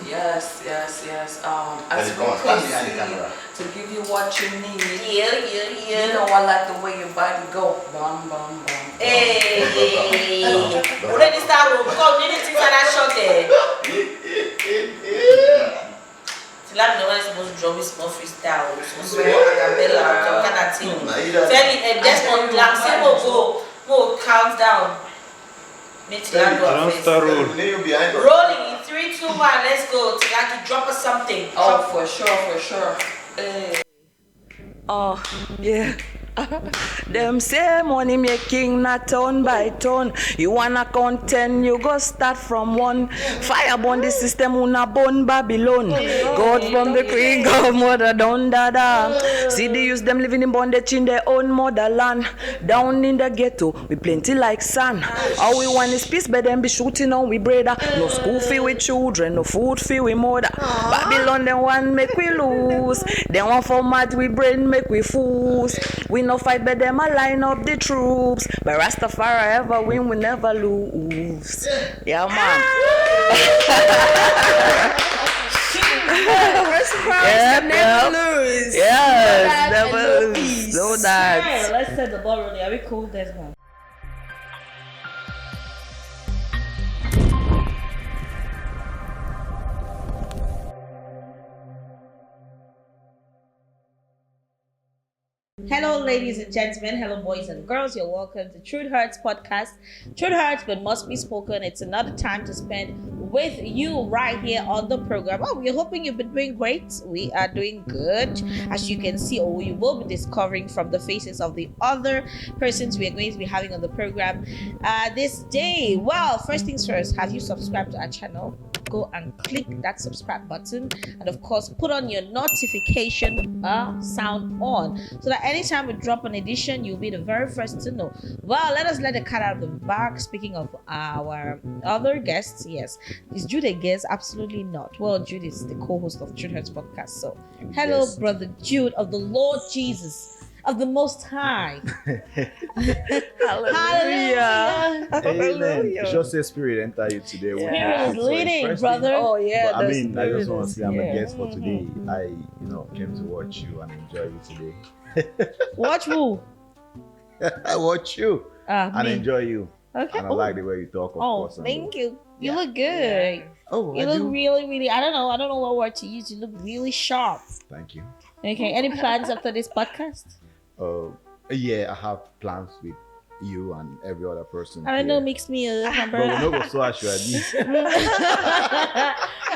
Yes, yes, yes. As As you we come, stand behind the proceed camera. to give you what you need. Yeah. You know I like the way your body go. Bum, bum, bum. Hey. Already start room. Come, you need to inside that shot there. Till I'm the one supposed to drop his small freestyle, so acapella, some kind of thing. Tell me, Desmond Lang, say we'll count down. Don't start roll. Rolling in 3, 2, 1, let's go. Tilaki, drop us something. Oh, for sure. Oh, yeah. Them say money making not turn by turn. You wanna count 10, you go start from 1. Fire burn the system, una burn Babylon. God from the Queen, God mother down dada. See the youth them living in bondage in their own motherland. Down in the ghetto, we plenty like sand. All we want is peace, but them be shooting on we brother. No school fee with children, no food fee with mother. Babylon them want make we lose. They want format we brain make we fools. We no fight, but them a line up the troops. But Rastafari ever win, we never lose. Yeah, man. Rastafari never lose. Yes, never lose. No that. Hey, let's set the ball rolling. Are we cool, Desmond? Hello, ladies and gentlemen. Hello, boys and girls. You're welcome to Truth Hurts podcast. Truth hurts, but must be spoken. It's another time to spend with you right here on the program. Oh, we're hoping you've been doing great. We are doing good, as you can see, or you will be discovering from the faces of the other persons we are going to be having on the program this day. Well, first things first, have you subscribed to our channel? Go and click that subscribe button, and of course put on your notification sound on, so that anytime we drop an edition, you'll be the very first to know. Well, let us let the cat out of the bag. Speaking of our other guests, yes, is Jude a guest? Absolutely not. Well, Jude is the co-host of Truth Hurts podcast. So hello, Yes. brother Jude of the Lord Jesus of the Most High. Hallelujah. Amen. Just say spirit enter you today. Spirit is So leading, interesting. brother. Oh, yeah. But I the mean, I just want to say I'm a spirit is- guest for today. I, came to watch you and enjoy you today. Watch who? I watch you and Me. enjoy you. Okay. And I like the way you talk, of Oh, course. and thank you. You Yeah. look good. Oh, You I look do. really, really. I don't know what word to use. You look really sharp. Thank you. Okay. Any plans after this podcast? Yeah, I have plans with you and every other person. I don't know. here. Mix me a But we umbrella. know go so as you are this.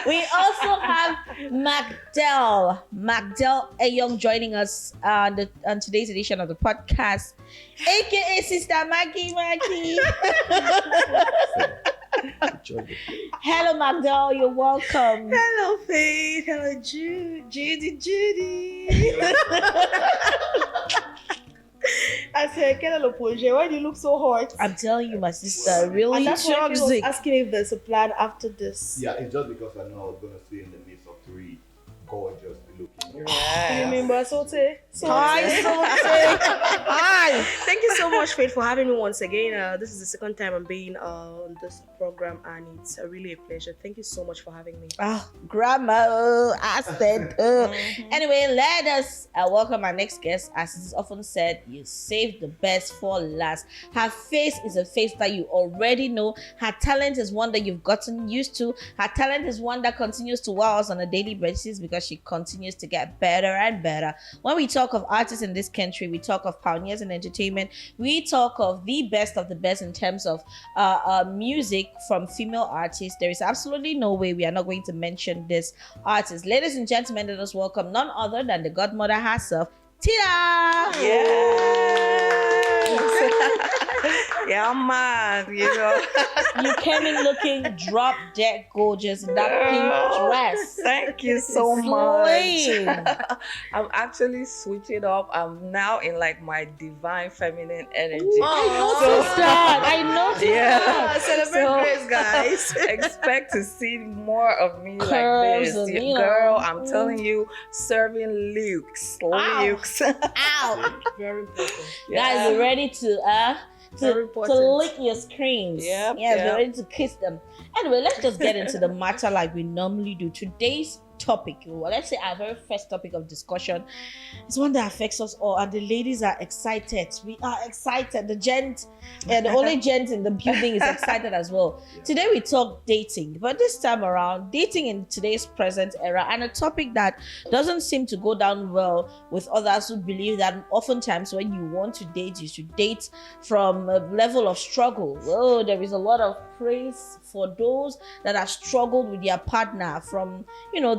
We also have Magdel Ayong joining us on today's edition of the podcast, aka Sister Maggie. Hello, Magdel. You're welcome. Hello, Faith. Hello, Judy. I said, hello, Ponje. Why do you look so hot? I'm telling you, my sister really And that's why I was toxic. asking if there's a plan after this. Yeah, it's just because I know I was going to stay in the midst of three gorgeous looking. You remember Sote? Hi, Hi. Thank you so much, Faith, for having me once again. This is the second time I'm being on this program, and it's really a pleasure. Thank you so much for having me. Oh, grandma, I said. Anyway, let us welcome our next guest. As is often said, you save the best for last. Her face is a face that you already know. Her talent is one that you've gotten used to. Her talent is one that continues to wow us on a daily basis because she continues to get better and better. When we talk of artists in this country, we talk of pioneers in entertainment. We talk of the best in terms of music from female artists. There is absolutely no way we are not going to mention this artist. Ladies and gentlemen, let us welcome none other than the godmother herself, Tina. Yeah, man. You came in looking drop dead gorgeous in that pink dress. Thank you so much. Slaying. I'm actually switching up. I'm now in like my divine feminine energy. I noticed that. Celebrate So- grace, guys. Expect to see more of me like Curves this. and, Yeah, you know. girl, I'm telling you, serving Lukes. Ow. Lukes. Ow. Very important. Guys, you ready to Very to important. lick your screens. Yep, Yes, yep. we're ready to kiss them. Anyway, let's just get into the matter like we normally do. Today's topic, well, let's say our very first topic of discussion, is one that affects us all, and the ladies are excited. We are excited. The gent, the only gent in the building is excited as well. Today we talk dating, but this time around, dating in today's present era, and a topic that doesn't seem to go down well with others who believe that oftentimes when you want to date, you should date from a level of struggle. Oh, there is a lot of praise for those that have struggled with their partner from,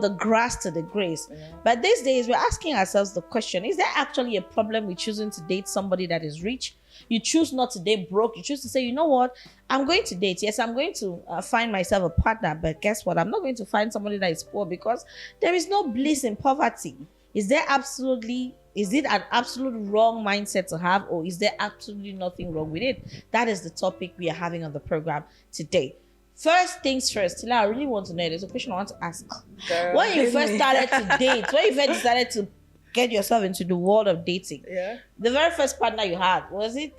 the grass to the grace. But these days, we're asking ourselves the question, is there actually a problem with choosing to date somebody that is rich? You choose not to date broke. You choose to say, you know what? I'm going to date. Yes, I'm going to find myself a partner. But guess what? I'm not going to find somebody that is poor, because there is no bliss in poverty. Is it an absolute wrong mindset to have, or is there absolutely nothing wrong with it? That is the topic we are having on the program today. First things first, Tila, I really want to know. There's a question I want to ask. Girl, When you hit first me. started to date, when you first decided to get yourself into the world of dating, the very first partner you had, was it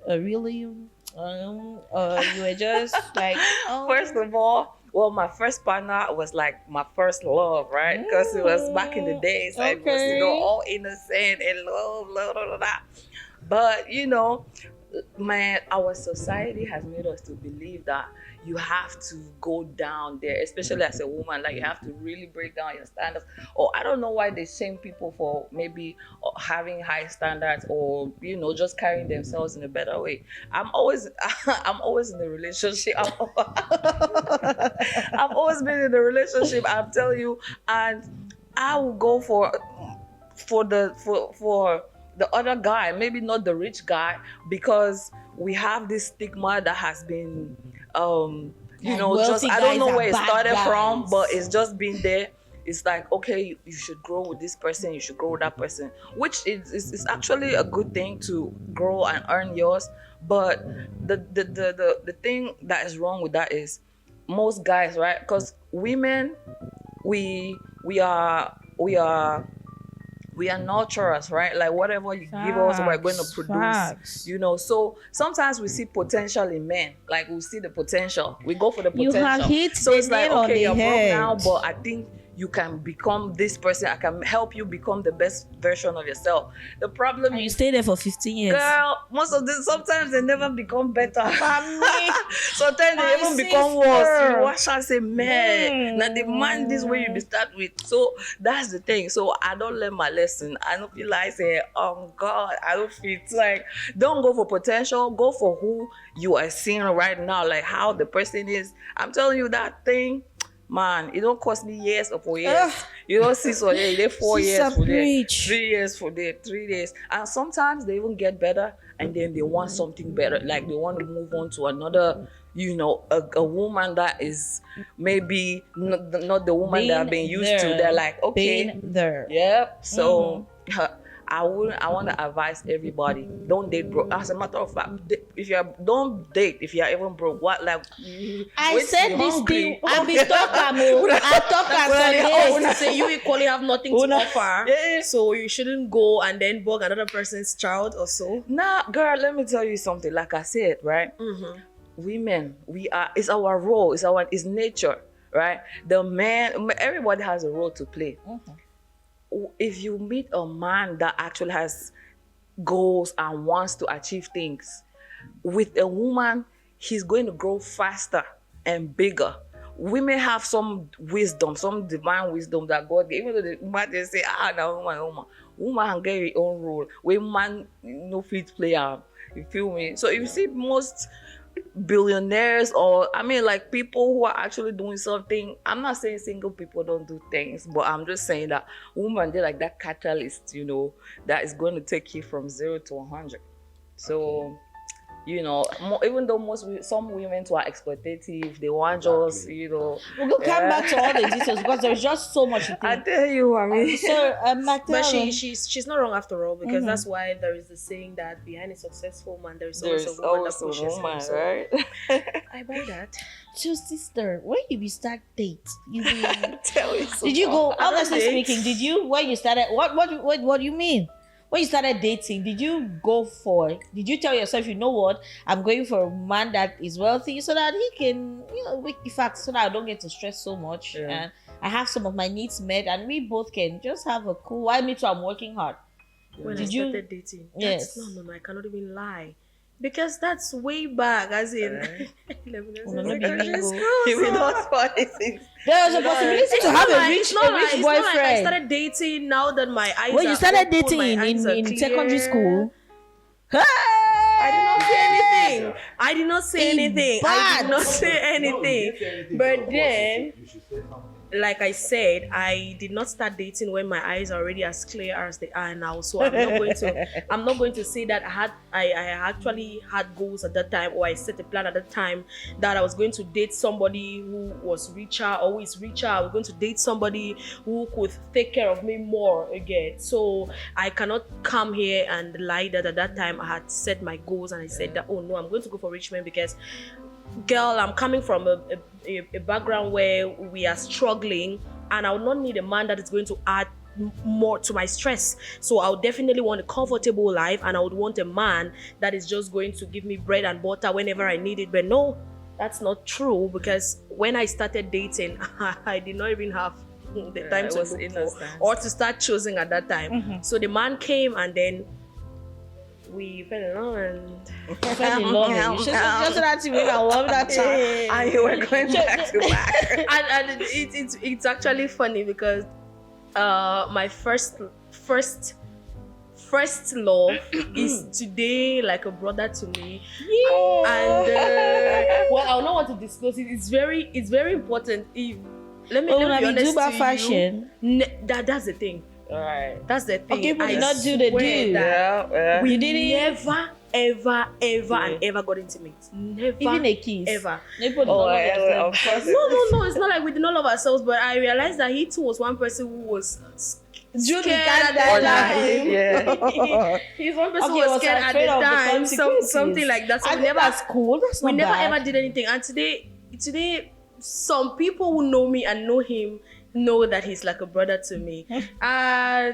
really, you were just like, oh, First of all, well, my first partner was like my first love, right? Because it was back in the days. It was, Okay. all innocent and love, blah, blah, blah, blah. But, man, our society has made us to believe that you have to go down there, especially as a woman. Like, you have to really break down your standards. Or I don't know why they shame people for maybe having high standards, or just carrying themselves in a better way. I'm always in a relationship. I've always been in a relationship, I'm telling you, and I will go for the other guy, maybe not the rich guy, because we have this stigma that has been Like just wealthy I don't know guys where are it bad started guys. from, but it's just been there. It's like, okay, you should grow with this person, you should grow with that person, which is actually a good thing, to grow and earn yours. But the thing that is wrong with that is most guys, right? Because women, we are nurturers, right? Like, whatever you give us, we're going to produce. Facts. So sometimes we see potential in men. Like, we see the potential, we go for the You potential. have hit So the it's like, nail on okay, the you're broke head. now, but I think you can become this person. I can help you become the best version of yourself. The problem And you is, stayed there for 15 years. girl, most of them, sometimes they never become better. Family. Sometimes My they even become worse. sister. You watch and say, man, now the man this way you be start with. So that's the thing. So I don't learn my lesson. I don't feel like say, oh God, I don't feel it's like, don't go for potential, go for who you are seeing right now, like how the person is. I'm telling you that thing. Man, it don't cost me years or 4 years. You don't see so they 4 Sister years for that, preach. 3 years for that, 3 days. And sometimes they even get better, and then they want something better. Like, they want to move on to another, a woman that is maybe not the woman that I've been used to. They're like, okay, Been there. yep. So I want to advise everybody, don't date broke. As a matter of fact, don't date if you're even broke. What, like, I wait said till this hungry. thing. I be talking. I talk as When a you say you equally have nothing to offer, Yeah. so you shouldn't go and then bug another person's child or so. Nah, girl, let me tell you something. Like I said, right? Women, it's our role, it's nature, right? The man, everybody has a role to play. If you meet a man that actually has goals and wants to achieve things, with a woman, he's going to grow faster and bigger. Women have some wisdom, some divine wisdom that God gave. Even though the woman, they say, woman can get her own role. Woman, no fit play. You feel me? So if you see most billionaires, or like people who are actually doing something, I'm not saying single people don't do things, but I'm just saying that women, they're like that catalyst, that is going to take you from 0 to 100. So even though some women too are exploitative, they want just We'll come back to all the details, because there's just so much to I think. tell you, So, But she's not wrong after all, because that's why there is the saying that behind a successful man there is always there's a woman always that a pushes woman, him. So right? I buy that. So, sister, when you be start date, you be. Tell you so Did you go? I don't Honestly date. speaking, did you? When you started, what do you mean? when you started dating, did you tell yourself, you know what, I'm going for a man that is wealthy so that he can, in fact, so that I don't get to stress so much and I have some of my needs met and we both can just have a cool, why me too, I'm working hard. When Did I you- started dating. Yes. No, I cannot even lie. Because that's way back, as in 11 years No, ago. no, no, no, Secondary no. school, You will so- not funny things. There was a possibility to have a rich it's not like I boyfriend. started dating now that my eyes When are you started open, dating my eyes are in clear. secondary school, I did not say anything. I did not say In anything. I did not say anything. But then, like I said, I did not start dating when my eyes are already as clear as they are now. So I'm not going to say that I actually had goals at that time, or I set a plan at that time that I was going to date somebody who was richer or who is richer. I was going to date somebody who could take care of me more again. So I cannot come here and lie that at that time I had set my goals and I said that, oh no, I'm going to go for rich men because, girl, I'm coming from a background where we are struggling, and I would not need a man that is going to add more to my stress. So I would definitely want a comfortable life, and I would want a man that is just going to give me bread and butter whenever I need it. But no, that's not true, because when I started dating, I did not even have the time it to was look for innocent. or to start choosing at that time. So the man came, and then we fell in love, and fell in love. Just that you mean I love that time. And you were going back to back. and it's actually funny because my first love is today like a brother to me. And well, I don't want to disclose it. It's very important. Let me be honest Dubai to fashion. you. That's the thing. All right. That's the thing. Okay, but I did not do the swear deal. that Yeah. we You didn't- never, ever, and ever got intimate. Never, Even a kiss. ever. Nobody Oh, knows of themselves. course. No. It's not like we did not love ourselves, but I realized that he too was one person who was Julie scared can't at that die. time. Yeah. He's one person Okay, who was was scared at afraid the of the time. consequences. Something like that. So I we think never, that's cool. That's we not never bad. ever did anything. And today, some people who know me and know him know that he's like a brother to me. And I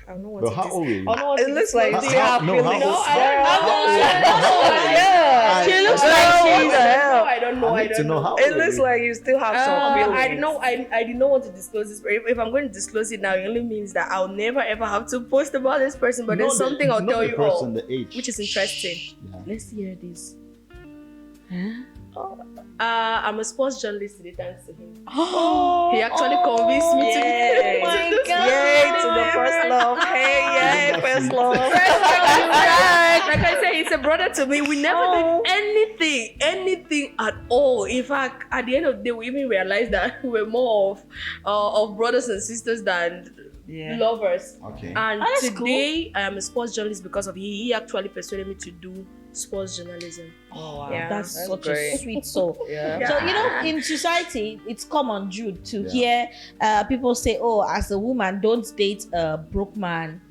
don't know what But to how dis- old were you? I don't know what It to looks like you disclose. still have No, feelings. how old- Yeah. She looks Girl, like what she's. the hell? I don't know. I I need to don't know know. how It old looks were you? like you still have some feelings. I did not. I did not want to disclose this. But if I'm going to disclose it now, it only means that I'll never ever have to post about this person. But there's Not the- something I'll not tell the you person, all, the age. which is interesting. Yeah. Let's hear this. I'm a sports journalist today, thanks to him. He actually convinced me to. Yay. Oh my to God. Yay to the first love. Hey, yay, first love. Like I said, he's a brother to me. We never Oh. did anything at all. In fact, at the end of the day, we even realized that we were more of brothers and sisters than Yeah. lovers. Okay. And Oh, that's today, I am a sports journalist because of he actually persuaded me to do sports journalism. Oh, wow. Yeah. That's such great. a sweet soul. Yeah. So, in society, it's common, Jude, to Yeah. hear people say, oh, as a woman, don't date a broke man.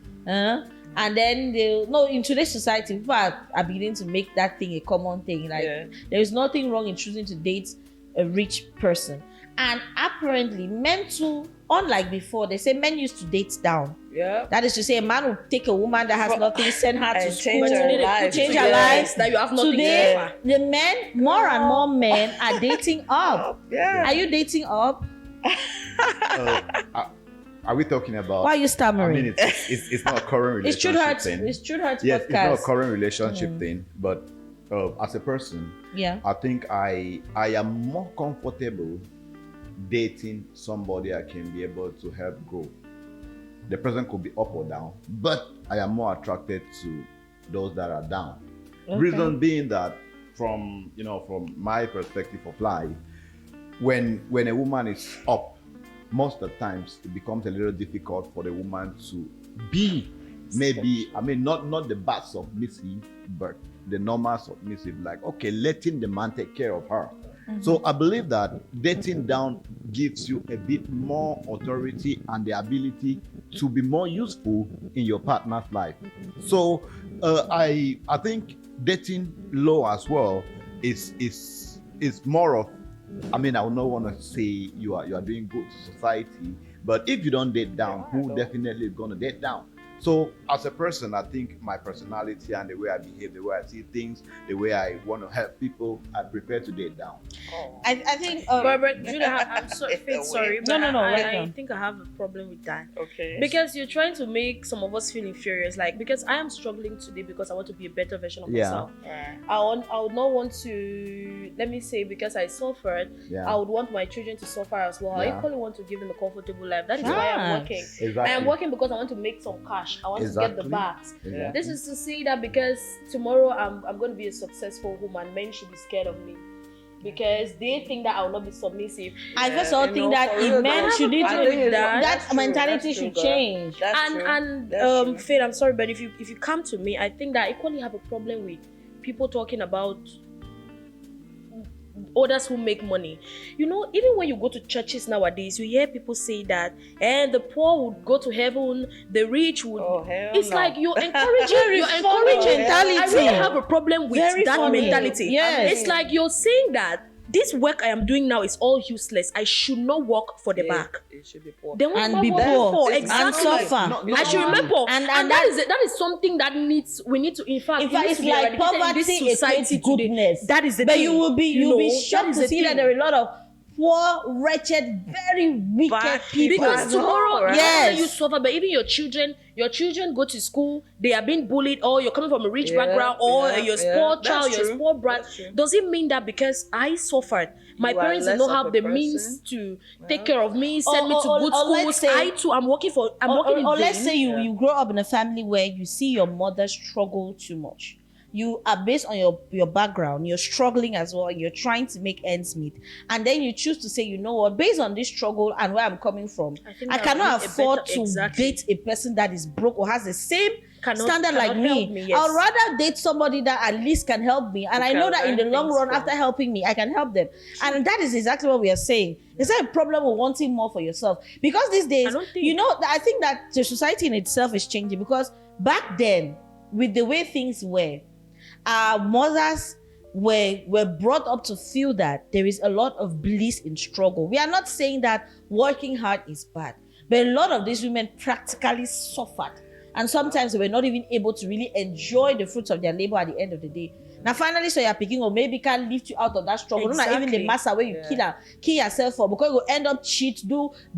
And then in today's society, people are beginning to make that thing a common thing. Like, Yeah. there is nothing wrong in choosing to date a rich person. And apparently, men too, unlike before, they say men used to date down. Yeah. That is to say, a man will take a woman that has For- nothing, send her to and school, change her life. change her Yes. life. That you have nothing Today, to offer. the men, more and more men are dating up. Yeah. Are you dating up? Are we talking about? Why are you I stammering? mean, it's not a current It's True relationship Hearts. thing. It's True Hearts Yes, it's not a podcast. current relationship thing, but as a person, Yeah. I think I am more comfortable dating somebody I can be able to help grow. The person could be up or down, but I am more attracted to those that are down. Reason being that from my perspective of life, when a woman is up, most of the times it becomes a little difficult for the woman to be not the bad submissive, but the normal submissive, like, okay, letting the man take care of her. So I believe that dating down gives you a bit more authority and the ability to be more useful in your partner's life. So I think dating low as well is more of, I would not want to say you are doing good to society, but if you don't date down, who definitely is going to date down? So as a person, I think my personality and the way I behave, the way I see things, the way I want to help people, I prepare to date down. I think But Julia, I'm sorry, Faith, sorry, but No, right I now. think I have a problem with that. Okay. Because you're trying to make some of us feel inferior. It's like, because I am struggling today because I want to be a better version of Yeah. myself. Right. I would not want to, let me say, because I suffered, Yeah. I would want my children to suffer as well. I Yeah. equally want to give them a comfortable life. That is why I'm working. Exactly. I am working because I want to make some cash. I want to get the Exactly. bags. Exactly. This is to say that because tomorrow I'm going to be a successful woman, men should be scared of me. Because they think that I will not be submissive. I first of all you think know, that for real, men though, should need I to think that that's true, mentality that's true, should girl. change. That's true. And That's true. Faith, I'm sorry, but if you come to me, I think that I equally have a problem with people talking about others who make money. You know, even when you go to churches nowadays, you hear people say that, and the poor would go to heaven, the rich would. Oh, hell It's no. like you're encouraging. Very You're funny encouraging. mentality. I really have a problem with Very that funny. mentality. Yes. It's like you're saying that this work I am doing now is all useless. I should not work for the Yeah, back. it should be poor. Then what And am I be working poor. for? And Exactly. suffer. I should remember, And and that is something that we need to, in fact, In fact, needs it's to be like eradicated in poverty this society equates today. goodness. That is the But thing. you will be that shocked is to the see that thing. there are a lot of poor, wretched, very wicked Bad people. Because tomorrow, Right. yes, Yes. you suffer, but even your children go to school, they are being bullied, or you're coming from a rich Yeah, background, or yeah, you're a yeah. spoiled That's child, you're a true. spoiled brat. That's true. Does it mean that because I suffered, my You are parents did less not of have a the person? means to take care of me, send me to Or- good or let's schools? say- I too, I'm working in Or vain. let's say Yeah. you grow up in a family where you see your mother struggle too much. You are based on your background, you're struggling as well, you're trying to make ends meet. And then you choose to say, you know what, based on this struggle and where I'm coming from, think I that cannot would be a afford better- to exactly. date a person that is broke or has the same Cannot- standard like cannot help me. me, yes. I'd rather date somebody that at least can help me. And Who I know can that in the learn long things run, from after helping me, I can help them. And that is exactly what we are saying. Is there a problem with wanting more for yourself? Because these days, I don't think- you know, I think that the society in itself is changing, because back then, with the way things were, our mothers were brought up to feel that there is a lot of bliss in struggle. We are not saying that working hard is bad, but a lot of these women practically suffered, and sometimes they were not even able to really enjoy the fruits of their labor at the end of the day. Now finally, so you're picking, or maybe can lift you out of that struggle. Not even the Exactly. master where you kill yourself for, because you will end up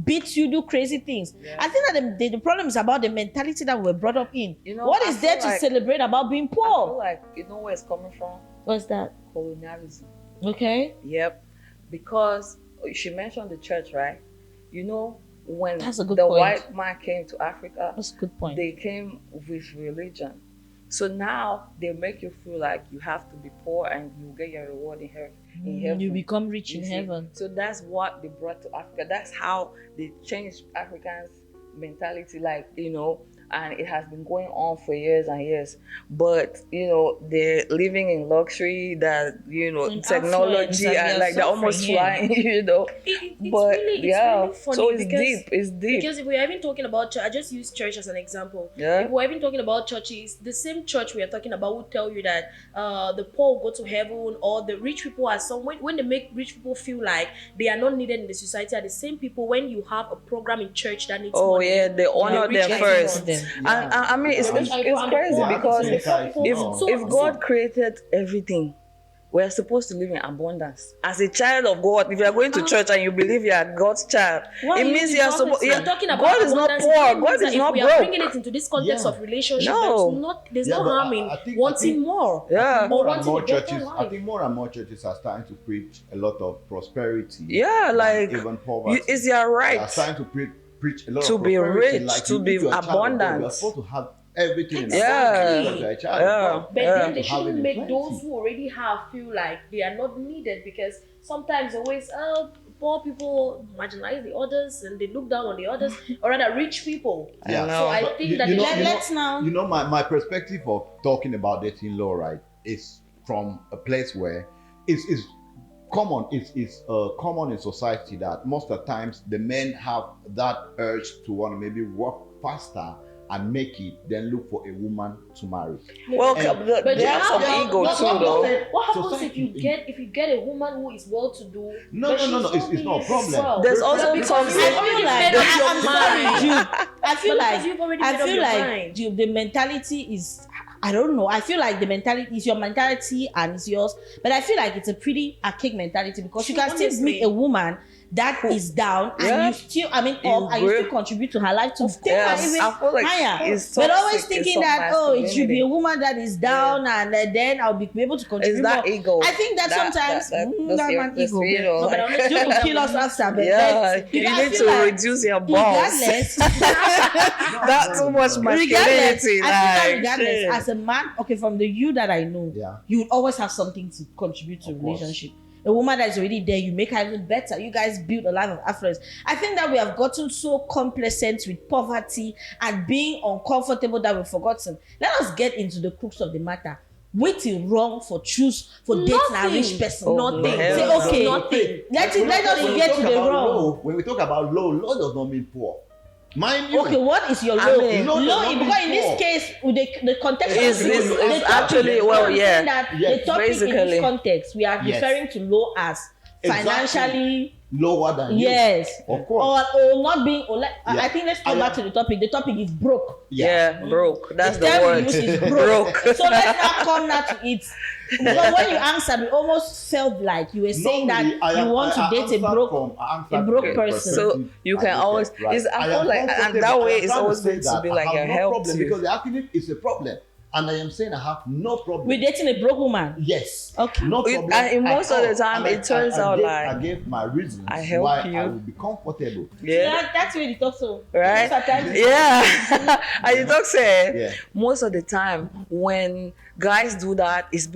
beat you, do crazy things. Yeah. I think that the problem is about the mentality that we were brought up in. You know, What I is there feel to like- celebrate about being I feel poor? like you know where it's coming from? What's that? Colonialism. Okay. Yep. Because she mentioned the church, right? You know, when That's a good the point. white man came to Africa, That's a good point. they came with religion. So now they make you feel like you have to be poor and you get your reward in heaven. You become rich You in see? heaven. So that's what they brought to Africa. That's how they changed Africans' mentality, like, you know, and it has been going on for years and years. But, you know, they're living in luxury, that, you know, In affluence, technology, and and they're like they're almost suffering, yeah. flying, you know. It's But really, yeah, really funny so it's because, deep. It's deep. Because if we are even talking about church, I just use church as an example. Yeah. If we're even talking about churches, the same church we are talking about will tell you that the poor will go to heaven, or the rich people are when they make rich people feel like they are not needed in the society, are the same people when you have a program in church that needs Oh money. yeah, they honor rich them guys first. want them. And I mean, it's The rich people and the crazy poor. because So- if God created everything, we're supposed to live in abundance. As a child of God, if you are going to church and you believe you are God's child, Why it are you means you are supposed. I'm talking about God is not abundance. poor. It means God that is if not we are broke. bringing it into this context Yeah. of relationship, No. there's Yeah, no but harm in I think- wanting more. Yeah. More Or and more wanting a better churches. I life. think more and more churches are starting to preach a lot of prosperity. Yeah, than like even poverty. it's your They are right. starting to preach a lot To of be prosperity, rich, like to you, be if you're a child of God, abundant. You're supposed to have everything in Yeah. abundance because you're a child Yeah. of God. But Yeah. then they To have it shouldn't in make plenty. those who already have feel like they are not needed, because sometimes always poor people marginalize the others and they look down on the others, or rather rich people. Yeah. I know. So I But think you- that you they know- should- you know- Let's now. You know, my perspective of talking about dating law, right, is from a place where it's common. It's common in society that most of the times the men have that urge to want to maybe work faster and make it, then look for a woman to marry. Well, And- But they you have have some no- ego no, too, no, though. no. What happens Society- if you get a woman who is well to do? No, it's not a problem. There's also because toxic. you already made I- up your I'm sorry, mind. Jude. I feel But like because you've already made up your mind. Jude, the mentality is, I don't know. I feel like the mentality is your mentality and it's yours, but I feel like it's a pretty archaic mentality because you can still Honestly. meet a woman that is down and Yeah. you still, up and you will. still contribute to her life to take Yes, her even I feel like higher. it's But always toxic, thinking it's that it should be a woman that is down and then I'll be able to contribute It's that more. ego. I think that sometimes that man that's ego. real. No, but honestly, you will kill us after. But Yeah, because you I need feel to like reduce your balls. regardless, That's too much regardless, masculinity. I feel like Like, regardless, shit. as a man, okay, from the you that I know, Yeah. you would always have something to contribute to a Of course. relationship. A woman that is already there, you make her even better. You guys build a life of affluence. I think that we have gotten so complacent with poverty and being uncomfortable that we've forgotten. Let us get into the crux of the matter. Waiting wrong for dating a Nothing. rich person. Oh, Nothing. hell Say no. okay. Nothing. Let When us we get talk to the about wrong. low, when we talk about low does not mean poor. Mind you. Okay, what is your I low? mean, low does Low, not mean because in this poor. case, with the context It's- of it's- the it's topic, actually, well, I'm saying yeah. that Yes, the topic in basically. this context, we are Yes. referring to low as Exactly. financially, Lower than you. yes, Of course. or not being. Or like, Yeah. I think let's go I back am- to the topic. The topic is broke. Yeah, broke. That's The the term we word. use is broke. Broke. So let's now come now to it. Because when you answered, we almost felt like you were saying Normally, that you want to date a broke person. So you can always- it's- I feel like- and that way it's always going to be like a help to you. because the accident is a problem, and I am saying I have no problem. We're dating a broke woman. Yes. Okay. No It- problem. and in most at of the all. time, And it turns out I like, gave my reasons I help why you. I will be comfortable. Yeah. That's where the talk so. Right? Most of the time- Yeah. And you talk say Yeah. most of the time when guys do that, it's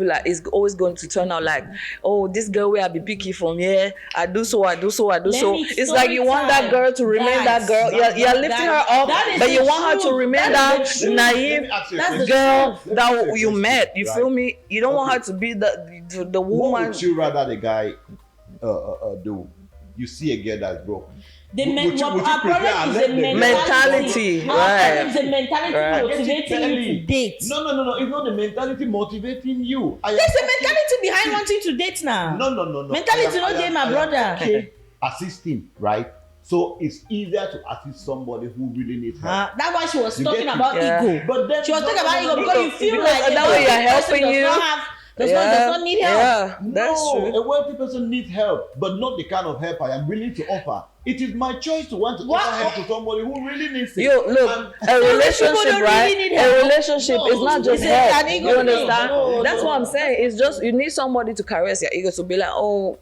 always going to turn out like, oh, this girl where I be picky from here. I do so. Let me It's like you want that girl to remain that girl. You're lifting her up, that is but you the want her to truth. remain That that is the truth. naive Let me ask you a That's the question. girl truth. Let me that ask you a you question, met. You right? feel me? You don't want Okay. her to be the What woman. would you rather the guy do? You see a girl that's broke. The Would you our prefer problem is let the the girl- Mentality, Our right. problem is the mentality Right. motivating you to date. No. It's not the mentality motivating you. There's a mentality behind wanting to date now. No. Mentality no dey, my brother. Okay, assisting, right? So it's easier to assist somebody who really needs help. That's why she was You talking get about it. Yeah. ego. But then She was talking about ego because you feel Because like that a way you're wealthy person helping does you. not have- does not need help. Yeah, that's no, true. a wealthy person needs help, but not the kind of help I am willing to offer. It is my choice to want to What? offer help to somebody who really needs it. You look, And- a people relationship, don't right? really need A help. relationship No, is not just it's an help. ego You thing. understand? No, That's no. what I'm saying. It's just you need somebody to caress your ego to be like, oh,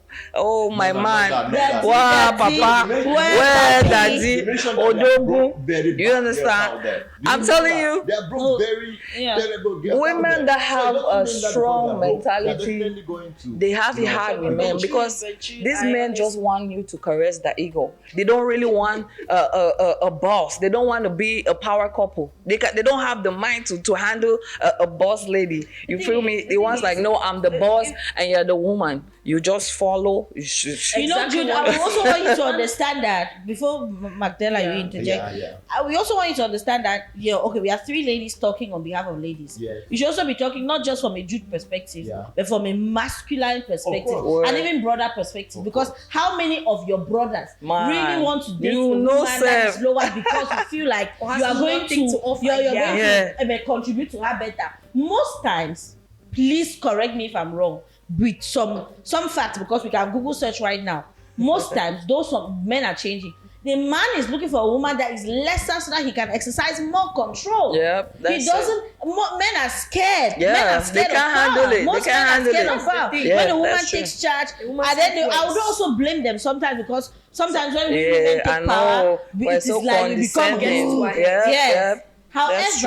my No, man, not that. wow, Daddy, papa, where where daddy? You daddy, mentioned that there are broke, odogu. very You bad girls understand? out there. I'm know telling that? you. They are broke, No. very Yeah. terrible girls. Women out there. that So it have doesn't a mean that because strong they're broke, they're mentality, definitely going to, they have it hard with men because these men just want you to caress the ego. They don't really want a boss. They don't want to be a power couple. They don't have the mind to handle a boss lady. You feel me? They want like, no, I'm the boss and you're the woman. You just follow. You know, Jude, I would also want you to understand that before Magdala, you interject. Yeah. We also want you to understand that, okay, we have three ladies talking on behalf of ladies. Yes. You should also be talking not just from a Jude perspective, Yeah. but from a masculine perspective course. and even broader perspective. Because how many of your brothers Man, really want to date you a know woman that is self. lower because you feel like Or has you are going nothing to, to offer, you're yeah. going to contribute to her better? Most times, please correct me if I'm wrong, with some facts, because we can Google search right now. Most times, those men are changing. The man is looking for a woman that is lesser so that he can exercise more control. Yep, He that's doesn't. Men are scared. Yeah, Men are they scared can't of power. handle it. They Most can't men are handle scared it. of power. Yeah, When a woman that's true. takes charge, woman and then I influence. would also blame them sometimes because sometimes when Yeah, women I take know. power, We're it is so like you become condescending. rude. Yeah, Yes. yeah, that's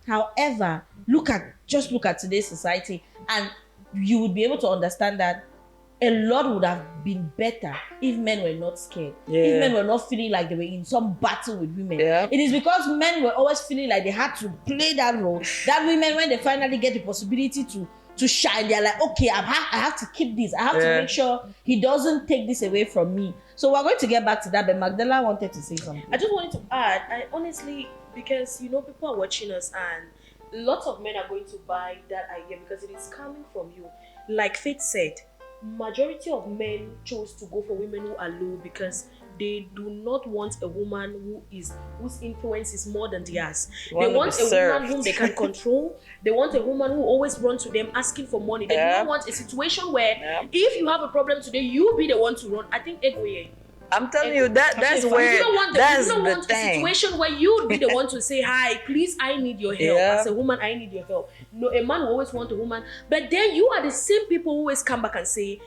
However, look at today's society, and you would be able to understand that a lot would have been better if men were not scared. Yeah. If men were not feeling like they were in some battle with women. Yeah. It is because men were always feeling like they had to play that role. That women, when they finally get the possibility to shine, they're like, okay, I have to keep this. I have to Yeah. make sure he doesn't take this away from me. So we're going to get back to that, but Magdala wanted to say something. I just wanted to add, I honestly because people are watching us, and lots of men are going to buy that idea because it is coming from you. Like Faith said, majority of men chose to go for women who are low because they do not want a woman whose influence is more than theirs. They want a woman whom they can control. They want a woman who always runs to them asking for money. They do not want a situation where if you have a problem today, you be the one to run. I think I'm telling you that's where you don't want the a situation where you would be the one to say, hi, please, I need your help. As a woman, I need your help. No, a man will always want a woman, but then you are the same people who always come back and say,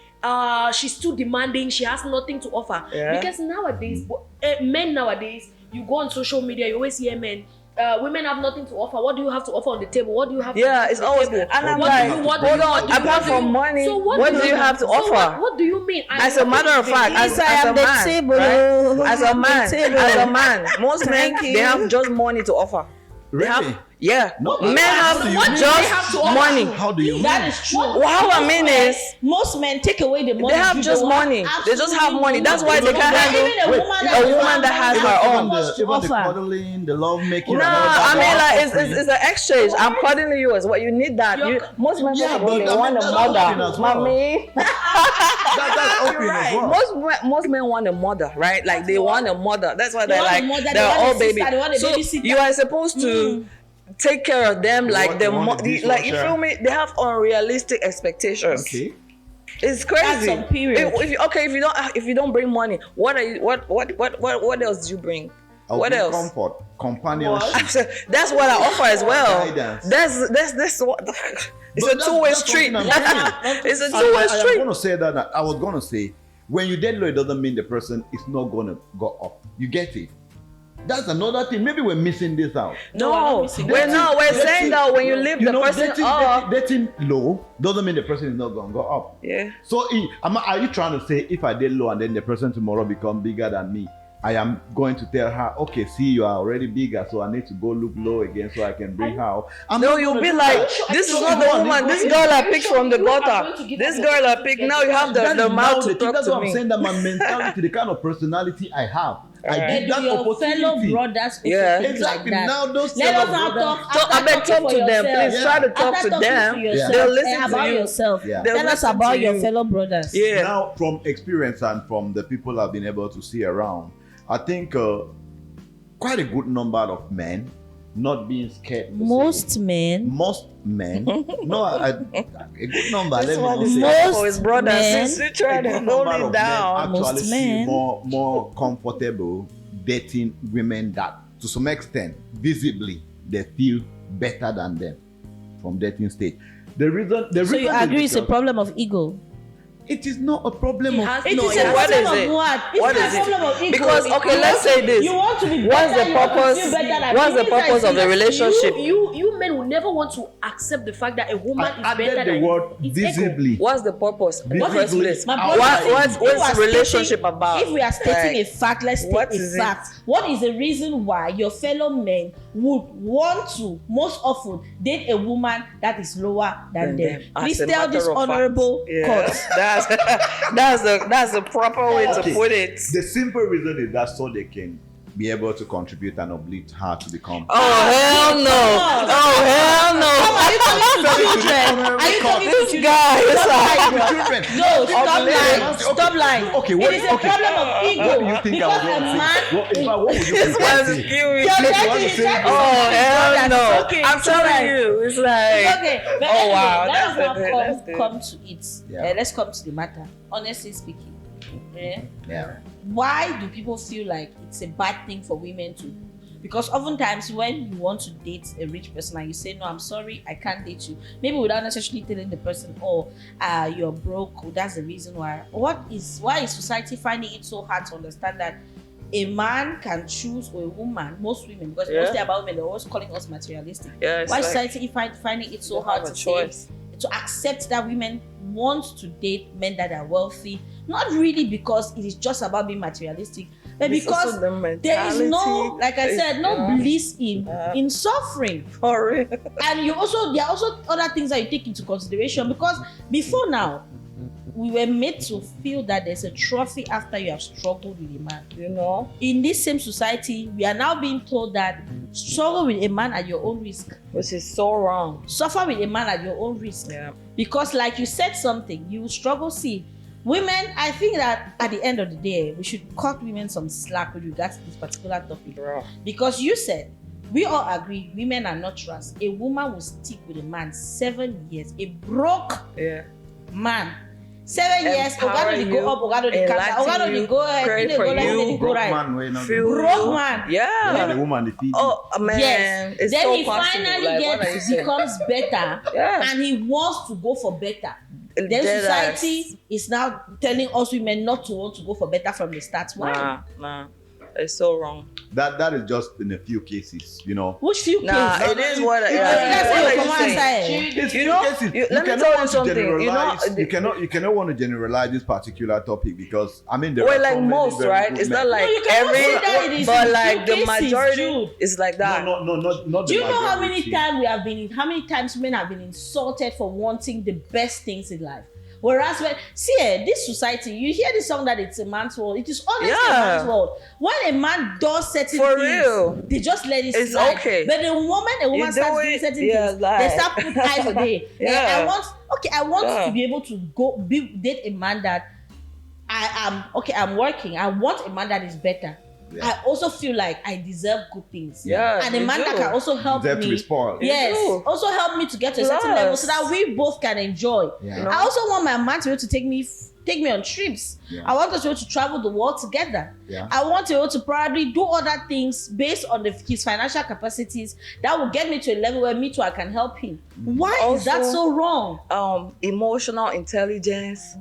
she's too demanding, she has nothing to offer. Because nowadays, men nowadays, you go on social media, you always hear men, women have nothing to offer. What do you have to offer on the table? What do you have to offer it's always table? And I'm apart from money, what do you have to offer? What do you mean? As a matter of fact, as a man, most men they have just money to offer. Really? Men have just money. How do you mean? That is true. How I mean is most men take away the money. they have just money. They just have money. That's why they can't handle a woman that has her own. Even the cuddling, the love making. No, I mean like it's an exchange. I'm cuddling you as well. You need that. Most men they want a mother, mommy. That's open as well. Most men want a mother, right? Like they want a mother. That's why they're like mother, they're all baby. So you are supposed to take care of them like like you feel me? They have unrealistic expectations. Okay. It's crazy. That's some period. If you don't bring money, what else do you bring? What else? Comfort, companionship. That's what I offer as well. Guidance. That's what. It's a two-way street. It's a two-way I street. was going to say that. I was going to say, when you dead low, it doesn't mean the person is not going to go up. You get it? That's another thing. Maybe we're missing this out. No, we're saying that when you leave the person up. Dating low doesn't mean the person is not going to go up. Yeah. So are you trying to say if I did low and then the person tomorrow become bigger than me, I am going to tell her, okay, see, you are already bigger, so I need to go look low again so I can bring her out. No, you'll be like, this is not the woman. This girl I picked from the gutter. This girl I picked. Now you have the mouth to talk That's to what me. I'm saying, that my mentality, the kind of personality I have. I give that your opportunity. fellow brothers Exactly. like that. Now those Let us now talk to them. Please try to talk to them. They'll listen about to you. yourself. Yeah. Tell us about your fellow brothers. Yeah. Now, from experience and from the people I've been able to see around, I think quite a good number of men not being scared. Most men. No, a good number. That's let me why not this say. for his brothers. men- Since you try A to good hold number it of down. men actually Most feel men. more comfortable dating women that, to some extent, visibly, they feel better than them from dating stage. The reason So you is agree it's a because problem of ego? it is not a problem of It No, is a what problem is of it? what? It's What not is a it? problem of ego. Because okay, let's say this. You want to be What's better, the you want to purpose? feel better than What's the me. purpose of the relationship? You men will never want to accept the fact that a woman is I better added than the word you. It's ego. visibly. What's the purpose in the What first is- place? My brother, What's if we are relationship stating- about? If we are stating a fact, let's state What a is it? fact. What is the reason why your fellow men would want to most often date a woman that is lower than them? As Please a tell matter this of fact. honorable Yeah, court. that's the proper way to Okay. put it. The simple reason is that so they can be able to contribute and uplift her to become. Oh hell no! Oh hell no! Are you talking to children? Are you talking to This children? guy is like. Children. No, stop Okay. lying. Stop lying. Okay, what- It is a okay. problem of ego. What do you think I because was a going to man. say? What would you This prefer man's to say? cute. You're You trying want to to say- say- Oh hell Brothers, no! okay, I'm it's telling alright. you, it's like. Okay, but Oh, anyway, wow, let us that's now good, that's good. come to it. Yeah. Let's come to the matter. Honestly speaking, Yeah. why do people feel like it's a bad thing for women to? Because oftentimes when you want to date a rich person and you say, no, I'm sorry, I can't date you, maybe without necessarily telling the person, oh, you're broke, that's the reason why. Why is society finding it so hard to understand that a man can choose, or a woman, most women, because mostly about women, they're always calling us materialistic. Yeah, it's Why like society finding it so you hard have a to choice. to accept that women want to date men that are wealthy, not really because it is just about being materialistic, but It's because also the there is no, mentality. like I said, no Yeah. bliss in suffering. For real. And there are also other things that you take into consideration, because before now, we were made to feel that there's a trophy after you have struggled with a man. You know? In this same society, we are now being told that struggle with a man at your own risk. Which is so wrong. Suffer with a man at your own risk. Yeah. Because like you said something, you will struggle. See, women, I think that at the end of the day, we should cut women some slack with regards to this particular topic. Bro. Because you said, we all agree, women are not trust. A woman will stick with a man 7 years. A broke Yeah. man. 7 years, Empower Ogado dey you, go up, Ogado dey come down, enlighten Ogado dey you, go ahead, pray he dey for go left, you. he dey go Broke right. man, wey not Feel Broke you. man. Yeah. Yeah, the woman, the feed. Oh man, Yes. it's Then so he possible. finally Like, what are you gets saying? becomes better, Yeah. and he wants to go for better. Then Dead society is now telling us women not to want to go for better from the start. Why? Nah. It's so wrong. That is just in a few cases, you know. Which few Nah, cases? it is what. That's Yeah, what what come are on you saying? inside. It's You few know, cases. let me cannot tell you want to something. You know, generalize- you cannot want to generalize this particular topic because I mean there Well, are like so many most, very right? good It's men. not like No, you cannot every, say that it is but in like few the cases, majority Jude. is like that. No, not the Do you know how many majority. times we have been? How many times men have been insulted for wanting the best things in life? Whereas when this society, you hear the song that it's a man's world. It is honestly a Yeah. man's world. When a man does certain For things, real. they just let it It's slide. okay. But the moment a woman do starts doing it, certain yeah, things, like- they start putting eyes on it. Yeah. I want Yeah. to be able to date a man that I'm working. I want a man that is better. Yeah. I also feel like I deserve good things. Yeah, And a you man that do. can also help Deserve to me. be spoiled. Yes. do. Also help me to get to a certain Plus. level so that we both can enjoy. Yeah. I also want my man to be able to take me on trips. Yeah. I want us to be able to travel the world together. Yeah. I want to be able to probably do other things based on his financial capacities that will get me to a level where me too I can help him. Why is that Also- so wrong? Emotional intelligence,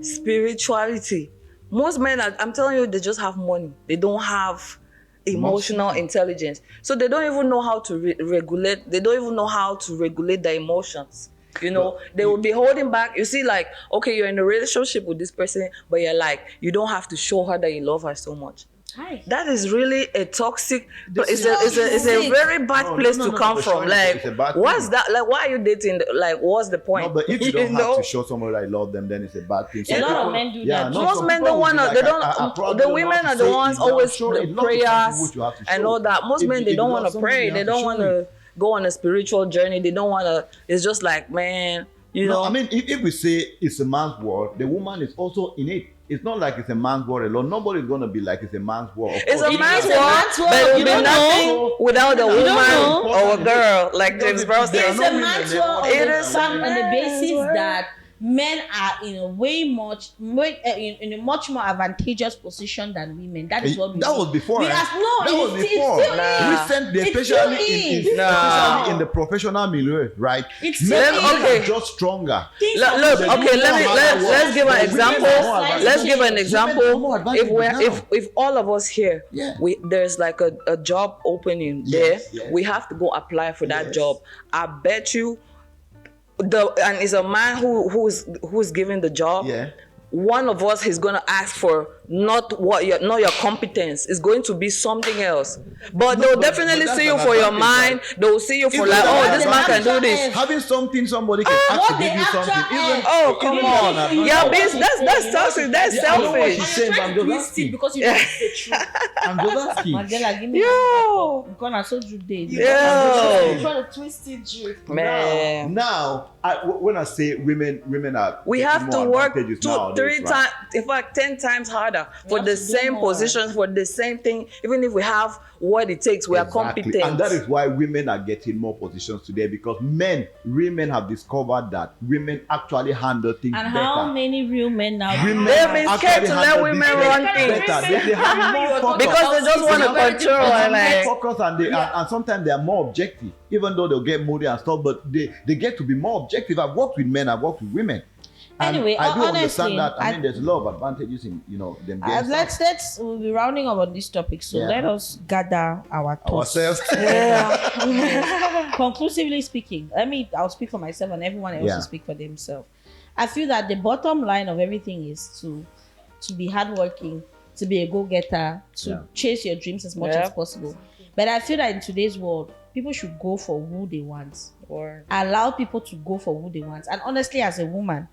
spirituality. Most men, I'm telling you, they just have money. They don't have emotional intelligence. So they don't even know how to regulate. They don't even know how to regulate their emotions. You know, they will be holding back. You see, like, okay, you're in a relationship with this person, but you're like, you don't have to show her that you love her so much. Hi. That is really a toxic. This It's is a very bad No, place no, to no, come for from. sure, Like, it's a bad what's thing. that? Like, why are you dating? Like, what's the point? No, but if you don't know? have to show somebody that you love them, then it's a bad thing. A lot of men do that. no, Most some men people don't will be wanna. like, They I don't. probably The don't women want to are the say ones it, but I'm always sure a the lot of prayers times what you have to and show. all that. Most If men you- they if don't you want love to somebody, pray. you They have to don't show want it. to go on a spiritual journey. They don't want to. It's just like, man, you know. No, I mean, if we say it's a man's world, the woman is also in it. It's not like it's a man's world alone. Nobody's gonna be like it's a man's world. Of It's course, a It man's is a world, man's world. but it will You be don't nothing know. without a You don't know. woman or a girl, like James Brown There said. are It's no a women, man's they world want- on It the is fact- a on the man's basis world. that men are in a much more advantageous position than women. That is what we that see. was before. We eh? ask, no, that was it's before. still is. Recently, It especially still is. Nah. in the professional milieu, right? It's still Men is. Okay. are just stronger. Things Look, are look, moving okay, forward. let's give an Women example. are more advanced. Let's give an Women example. are more advanced If all of us here, Yeah. there's like a job opening Yes, there, yes. we have to go apply for that Yes. job. I bet you, and it's a man who's giving the job. Yeah. One of us is gonna ask for not your competence. It's going to be something else. But they'll but definitely that's see you an for your advantage, mind. They'll see you for Isn't like, that oh, this man can do advantage? this. Having something somebody can ask what to give they you something. actually- Even, Oh, come You on. know what Yeah, she's that's saying, toxic. That's Yeah, I know what selfish. she's saying, but I'm just asking. because you know it's the truth. I'm just asking. Mandela, give me Yo. because I so Jude days. Yo. You're trying to twist it, Jude. Man. Now, when I say women are We getting have to more work advantages 2, nowadays, 3 right? times, in fact, 10 times harder for have the to do same more. positions, for the same thing. Even if we have what it takes, we are Exactly. competent. And that is why women are getting more positions today because real men have discovered that women actually handle things And better. how many real men now? Women They've been actually scared to let handle women this run better. things. They have more focus. Because they just want to control and like, Focus and sometimes they are more objective, even though they'll get moody and stuff, but they get to be more objective. I've worked with men, I've worked with women. And Anyway, I do honestly, understand that. I I- mean, there's a lot of advantages in them getting stuff. We'll be rounding up on this topic, so Yeah. let us gather our thoughts. Ourselves. Conclusively speaking, I'll speak for myself and everyone else Yeah. will speak for themselves. I feel that the bottom line of everything is to be hardworking, to be a go-getter, to Yeah. chase your dreams as much Yeah. as possible. But I feel that in today's world, people should go for who they want. or Allow people to go for who they want. And honestly, as a woman,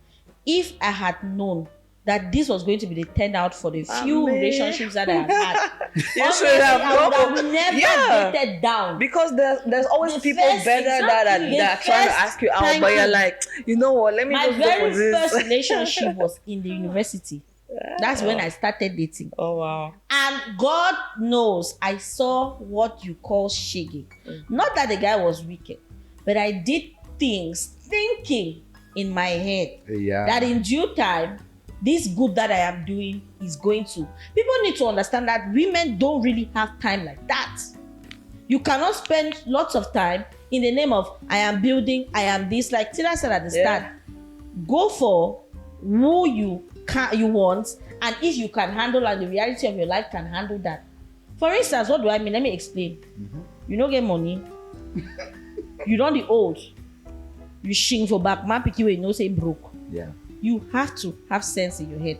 if I had known that this was going to be the turnout for the few relationships that I had had, You honestly, should have I would have gone. never Yeah. dated down. Because there's always The people first- better that are exactly, that are the trying to first ask you out, time but you're you- like, you know what? Let me My just go very for this. first relationship was in the university. That's when I started dating. Oh wow. And God knows I saw what you call shaggy. Not that the guy was wicked, but I did things thinking in my head Yeah. that in due time, this good that I am doing is going to. People need to understand that women don't really have time like that. You cannot spend lots of time in the name of I am building, I am this. Like Tina said at the Yeah. start, go for who you want, and if you can handle and the reality of your life can handle that. For instance, what do I mean? Let me explain. You don't get money. You don't be old. You shing for back man picky way, no say broke. Yeah. You have to have sense in your head.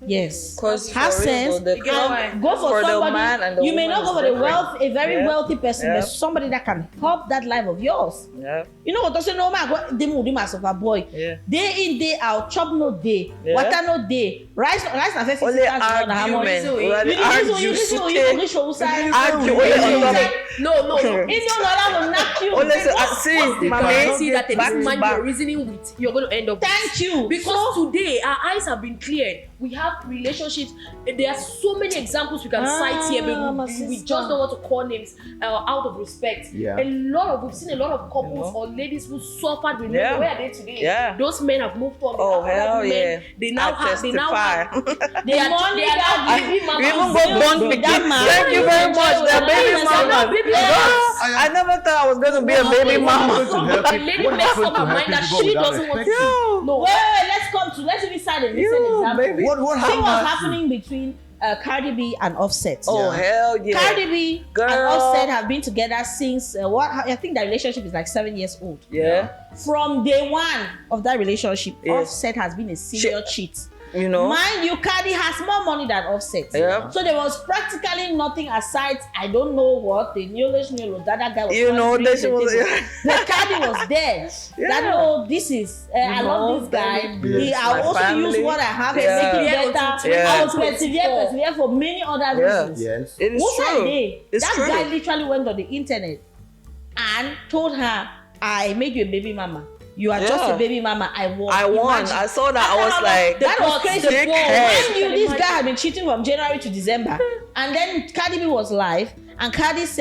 Yes. 'Cause have for real sense. though, the- And go for the somebody. man and the You may woman not go is for the different. a very Yeah. wealthy person, Yeah. but somebody that can help that life of yours. Yeah. You know what I say? No man, they move myself a boy. Yeah. Day in, day out, chop no day, Yeah. water no day, rice na fair Only argument. You Only argue. argue. Argue only on top. No. Indian dollar will knock you. Only see, You mommy. see that the back to man back. you're reasoning with, you're going to end up with. Thank you. Because today our eyes have been cleared. We have relationships. There are so many examples we can cite here, my but we sister. just don't want to call names out of respect. Yeah. We've seen a lot of couples You know? or ladies who suffered with Yeah. men. Where are they today? Yeah. Those men have moved on. They Oh have other hell women. yeah. They now I have. They now testify. have. The money they are that now you- baby We mamas. even go born That pikin. man. Thank you very much. The baby Yes, mama. I know, baby Girl, I never thought I was going to be a baby mama. A lady makes up her mind that she doesn't want to. Yo. No. Wait, let's even start a recent example. baby. What See what's happened? happening between Cardi B and Offset. Oh Yeah. hell yeah. Cardi B Girl. and Offset have been together since I think their relationship is like 7 years old. Yeah. From day one of that relationship, Yes. Offset has been a serial cheat. You know. Mind you, Cardi has more money than Offset. Yeah. So there was practically nothing aside, I don't know what, the that guy was You know, trying to that she bring to was. the table. But Cardi was there. Yeah. That no, this is I love this guy. Yes, I my also family. use what I have Yeah. and make it better. Yeah. I will persevere for many other Yeah. reasons. Yes. It is Who said true. they? It's That true. guy literally went on the internet and told her, I made you a baby mama. You are just Yeah. a baby mama. I won. I won. Imagine. I saw that. I After was how like, long- that was crazy. dick Mind head. you, this guy had been cheating from January to December, and then Cardi B was live, and Cardi was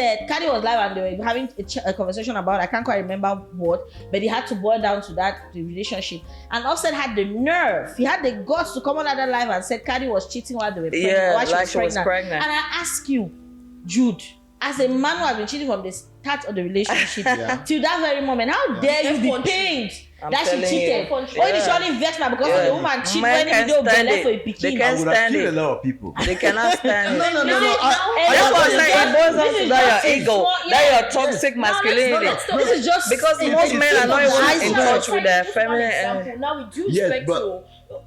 live, and they were having a conversation about I can't quite remember what, but he had to boil down to the relationship. And Offset had the nerve, he had the guts to come on that live and said Cardi was cheating while they were pregnant. Yeah, while like she was pregnant. And I ask you, Jude, as a man who has been cheating from the start of the relationship Yeah. till that very moment, how dare you be Country. pained I'm that she telling cheated? you. Or Yeah. you surely vex now because Yeah. the woman cheat Men when can't video stand belly it. for a They pikin. can't I would have stand killed it. a lot of people. They cannot stand it. No. Listen, That's now, what I'm saying. It boils down this to is that just your a ego, small- that yeah. your toxic masculinity. This is just Because a most big men are not thing even of in iceberg. touch with their Just one feminine example. Now with due Yes, respect but- to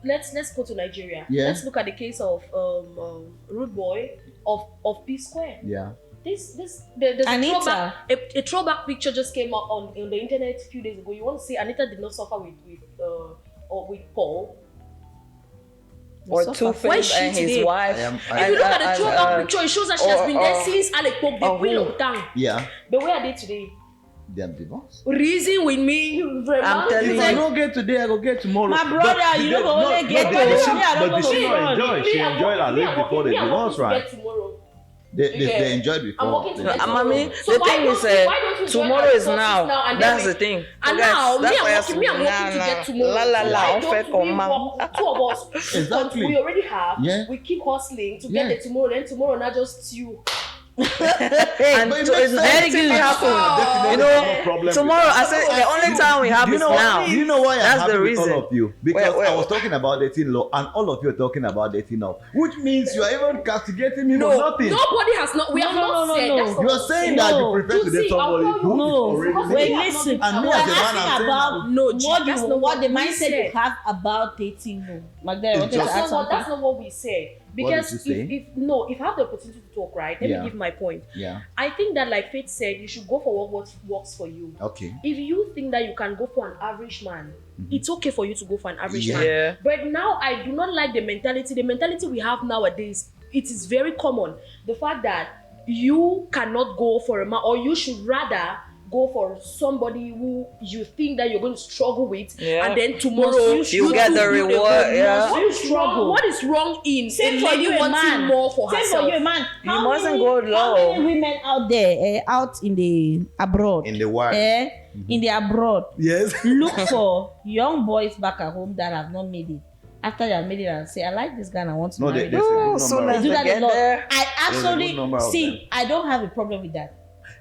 let's go to Nigeria. Yeah. Let's look at the case of Rude Boy of P Square. Yeah. There's Anita. a throwback picture just came up on the internet a few days ago. You want to see Anita did not suffer with Paul. Or Suffer. Two Where is Face she and his today? wife. If you look at the throwback picture, it shows that she has been there since Alec Pope, the queen of town. Yeah. But where are they today? They are divorced. Reason with me, I'm telling If you. I don't get today, I go get tomorrow. My brother, you don't go only get but tomorrow. Me, I don't but go did she get not tomorrow. enjoy? She enjoyed her life before the divorce, right? Tomorrow. They enjoyed I'm before. walking to the- get Mommy, So the why thing don't is, you- why don't you join tomorrow our is resources now. and That's then the thing. And Guys, now, that's why me, I'm working to get tomorrow. La la la, Why on don't fait we comment? work, two of us, Exactly. we already have, Yeah. we keep hustling to Yeah. get the tomorrow, then tomorrow not just you. And But it so makes it's sense. anything I happen. definitely You have know, no problem with tomorrow that. I say the only time we have Do you is know now. what? Do you know why I'm That's happy the with reason. all of you? Because Well, I was talking about dating law, and all of you are talking about dating now, which means you are even castigating me for nothing. Nobody has not. We have not said. no. That's You are saying that you prefer to You date see, I'll somebody tell you- who is No, already wait, dating. listen. And me We're as a man, asking I'm saying about No, G, what that's you, not what the what we mindset you said. have about dating. No, Magdalena, I wanted It's to just- add That's something. not what we said. Because did you say? if I have the opportunity to talk, right? Let Yeah. me give my point. Yeah. I think that, like Faith said, you should go for what works for you. Okay. If you think that you can go for an average man it's okay for you to go for an average Yeah. man. Yeah. But now I do not like the mentality. The mentality we have nowadays, it is very common. The fact that you cannot go for a man, or you should rather go for somebody who you think that you're going to struggle with, Yeah. and then tomorrow You get the reward, yeah. What is wrong? What is wrong in Same a for lady you, a wanting man. more for Same herself? for you, a man. You mustn't go How low. many women out there, out in the abroad, In the wild. in the abroad, Yes. look for young boys back at home that have not made it. After they have made it and say, I like this guy and I want to No, marry they this say guy. good soon number as of They do them. that a Get lot. there. I absolutely good number of them. see. I don't have a problem with that.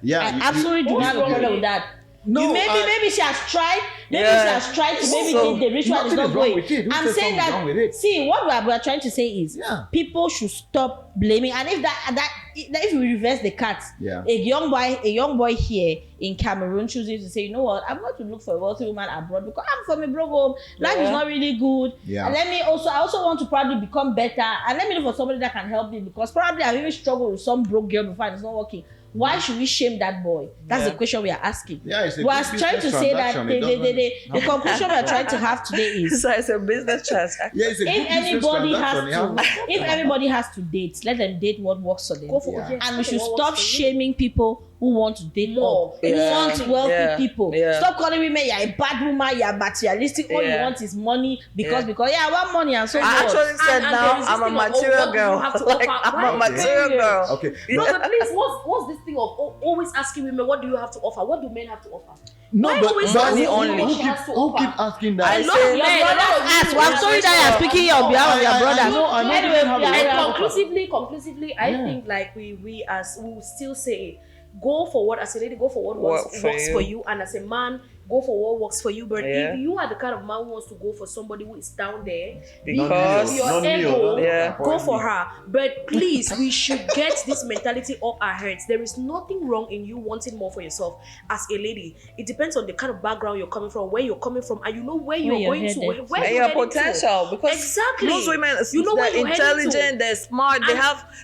Yeah. I you- absolutely do what's not have a wrong problem with with that. No, You maybe she has tried. Maybe Yeah. she has tried to maybe So, the ritual is nothing not is wrong going. with it. Who I'm said saying something's wrong with that. it? See, what we are trying to say is Yeah. people should stop blaming. And if we reverse the cat, Yeah. a young boy here in Cameroon chooses to say, you know what, I'm going to look for a wealthy woman abroad because I'm from a broke home. Life is Yeah. not really good. Yeah. And I also want to probably become better. And let me look for somebody that can help me because probably I've even struggled with some broke girl before and it's not working. Why should we shame that boy? That's Yeah. the question we are asking. Yeah, it's a We are good trying to business say that transaction. It the doesn't conclusion we are trying to have today is So it's a business transaction. Yeah, it's a good if business anybody transaction. has to, if everybody has to date, let them date what works for them. Go for Yeah. yes, And go we for should what stop works for you. shaming people who want to date More. up, Yeah. who want wealthy Yeah. people. Yeah. Stop calling women you're a bad woman, you're materialistic. All you Yeah. want is money because Yeah. I want money and so I what? actually said and now there is this I'm a thing of, oh, material what do you girl. have to Like offer? I'm a Right? material girl. Okay. No, but please, what's this thing of always asking women, what do you have to offer? What do men have to offer? No, Why but always money asking only? what Who she has to offer? keep asking that? I A lot say- of Your men, a brothers lot of ask. women I'm sorry that you're speaking on behalf of your brothers. I know Anyway, they have yeah, a- And yeah. conclusively, I Yeah. think like we as we will still say, go for what as a lady, go for what works for for you, and as a man, go for what works for you. But Yeah. if you are the kind of man who wants to go for somebody who is down there, Because- your Not me, ego, Yeah. go for her. But please, we should get this mentality off our heads. There is nothing wrong in you wanting more for yourself as a lady. It depends on the kind of background you're coming from, where you're coming from, and you know where you're you're going to, headed. where And you're your heading to. potential, because Exactly. most women, You know where they're you're heading to. intelligent, they're smart, And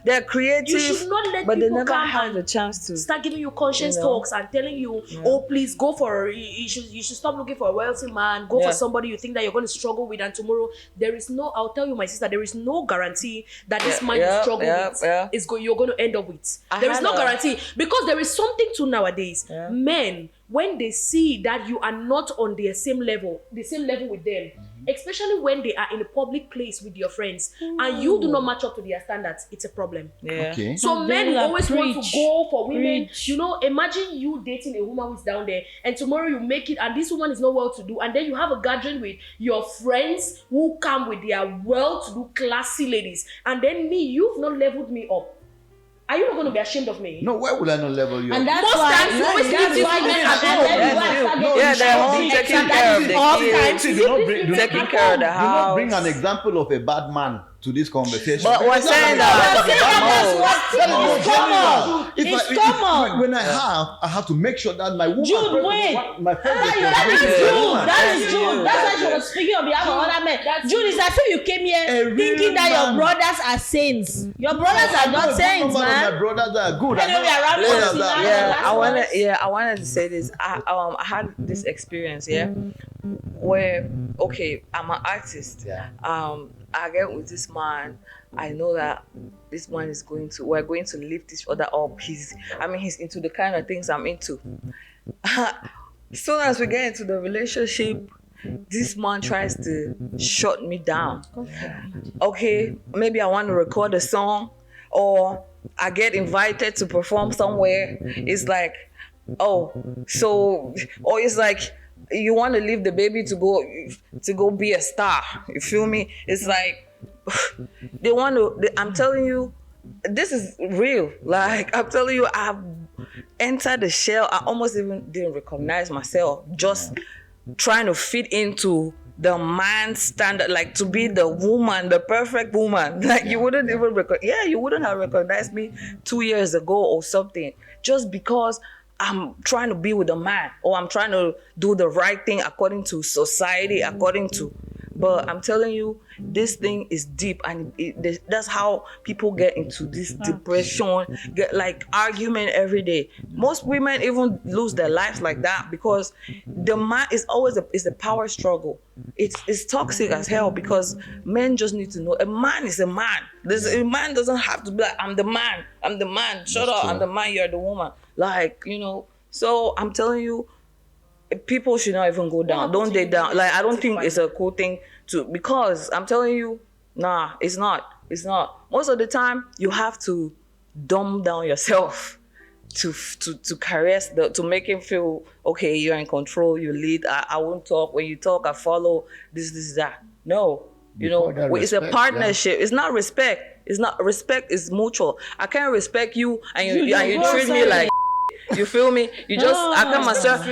they're creative, You should not let but they people never come have and the chance to. start giving you conscious You know? talks and telling you, oh, please go for you should stop looking for a wealthy man, go Yeah. for somebody you think that you're going to struggle with, and tomorrow there is no, I'll tell you, my sister, there is no guarantee that this man you struggle with you're going to end up with. I There is had no a- guarantee, because there is something to nowadays. Yeah. Men, when they see that you are not on the same level with them, especially when they are in a public place with your friends and you do not match up to their standards, it's a problem. Yeah. Okay. So And men then will you always want preach. to go for women. Preach. You know, imagine you dating a woman who's down there, and tomorrow you make it, and this woman is not well to do, and then you have a gathering with your friends who come with their well to do, classy ladies, and then me, you've not leveled me up. Are you not going to be ashamed of me? No, why would I not level you? And up? that's Most why times you always leave these women at home. Yeah, they're home taking care of the kids, See, do not bring, do not- taking care of the do not bring an house. example of a bad man to this conversation. But we're saying that It's common. When I have to make sure that my woman. Jude, wait. My friend That is Yeah. Jude. That is Yeah. Jude. That's why she was speaking on behalf of other men. Jude, it's as if you came A here real thinking that your man. brothers are saints. Your brothers are not saints, My man. brothers are good. Anyway, we are wrapping Brothers up are- tonight. Yeah, I wanted to say this. I had this experience, where I'm an artist. Yeah. I get with this man. I know that this man we're going to lift each other up. He's into the kind of things I'm into. Soon as we get into the relationship, this man tries to shut me down. Okay, maybe I want to record a song, or I get invited to perform somewhere. It's like, or it's like, you want to leave the baby to go be a star. You feel me? It's like they want to. I'm telling you, this is real. Like, I'm telling you, I've entered the shell. I almost even didn't recognize myself. Just trying to fit into the man standard, like to be the woman, the perfect woman. Like, you wouldn't even you wouldn't have recognized me 2 years ago or something, just because I'm trying to be with a man, or I'm trying to do the right thing according to society, according to But I'm telling you, this thing is deep, and that's how people get into this depression, get like argument every day. Most women even lose their lives like that because the man is always a power struggle. It's toxic as hell because men just need to know a man is a man. A man doesn't have to be like, I'm the man, shut up, I'm the man, you're the woman. Like, so I'm telling you, people should not even go down. Don't date down. Like, I don't think it's a cool thing to, because I'm telling you, nah, it's not. Most of the time, you have to dumb down yourself to caress, to make him feel, okay, you're in control, you lead, I won't talk. When you talk, I follow, this, that. No, it's a partnership. Yeah. It's not respect. Respect is mutual. I can't respect you and you treat me like you feel me? You just, I got myself.